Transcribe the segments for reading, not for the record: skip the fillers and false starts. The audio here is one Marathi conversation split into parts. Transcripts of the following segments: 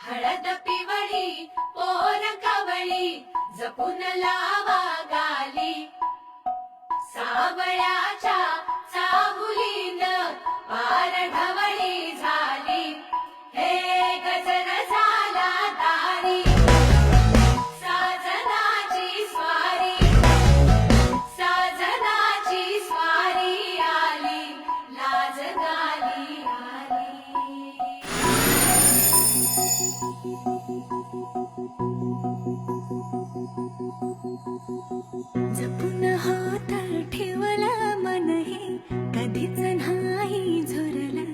हळद पिवळी पोर कवळी जपून लावा गाली सावळ्याच्या चाहुलीन पार ढवळी झाली हे गजर झाला दारी साजनाची स्वारी आली लाज गाली आली जपून हात ठेवला मनही कधीच नाही झुरला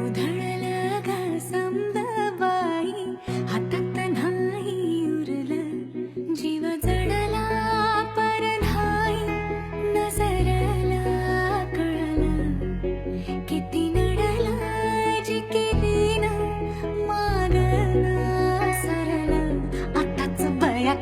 उधळला गा समद बाई हातात नाही उरला जीव जडला पर नाही नजरला कळला किती नडला जी केली ना मागला सरला आताच बया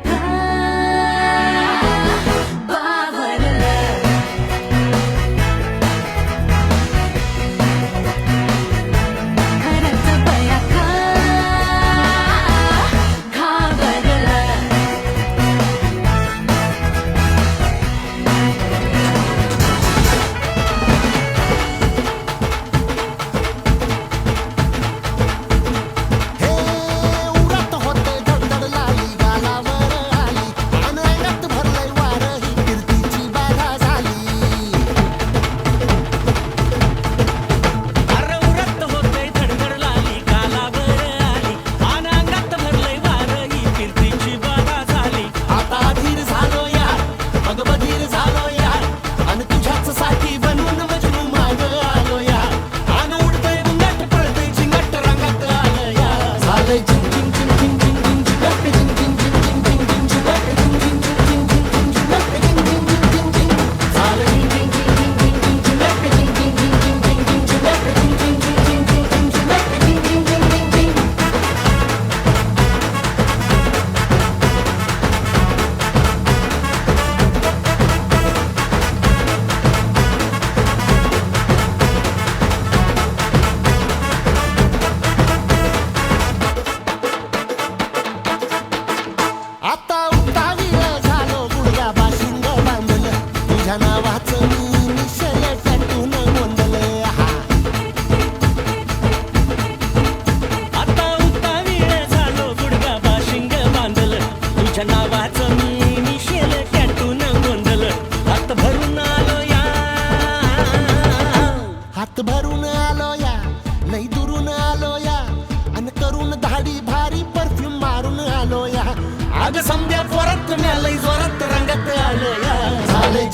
हात भरून आलो या लई दुरून आलो या अन करून धाडी भारी परफ्यूम मारून आलो या आग समद्या जोरात लई जोरात रंगात आलो या झाले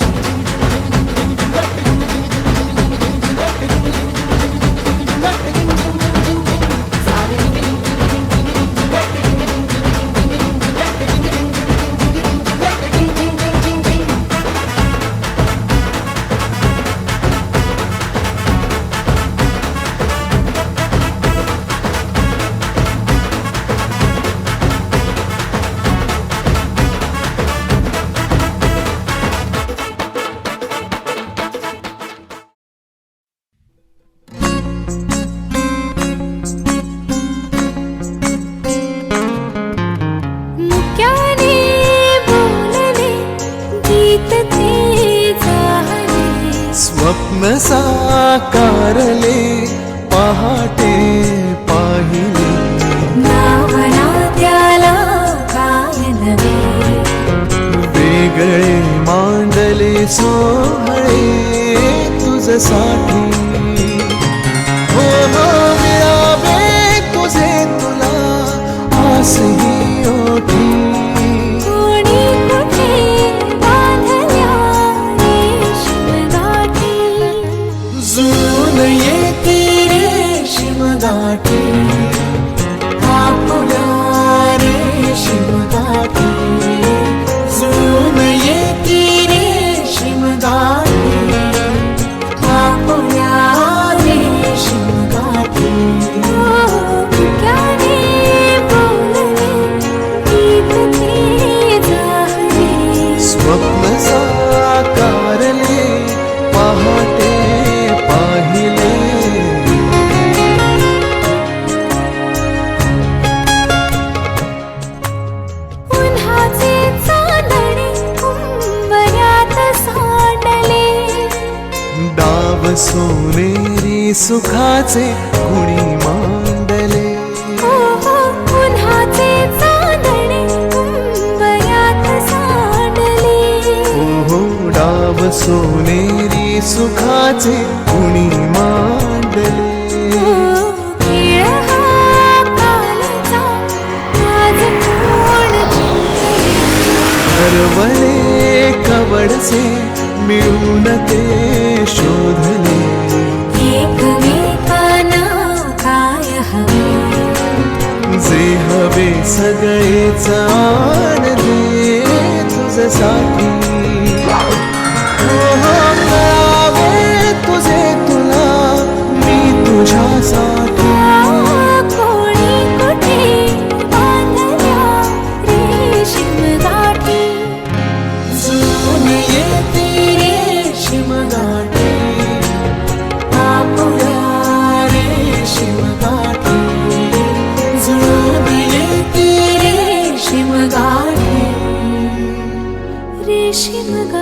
स्वप्न साकारले पहाटे पाहिले नावना त्याला काय नवे वेगळे मांडले सोहळे तुझसाठी हो हो मिळावे तुझे तुला आसही ओठी कोणी कुठे बांधल्या रेशीमगाठी जून येते रेशीमगाठी आपुला रेशीमगाठी जून येते रेशीमगाठी आपुला सोनेरी सुखाचे गुणी मांडले. उन्हाचे चांदणे उंबऱ्यात सांडले. हो डाव सोनेरी सुखाचे गुणी मांडले. खेळ हा कालचा आज कोण जिंकले. हरवले कवडचे मिळून ते शोधले. एकमेकांना काय हवे जे हवे सगळेच आणले तुझ्यासाठी. कळावे तुझे तुला मी तुझ्यासाठी. कोणी कुठे बांधल्या रेशीम गाठी. जुळून येते रेशीम गाठी. आपुल्या रेशीम गाठी. जुळून येते रेशीम गाठी. रेशीम गाठी.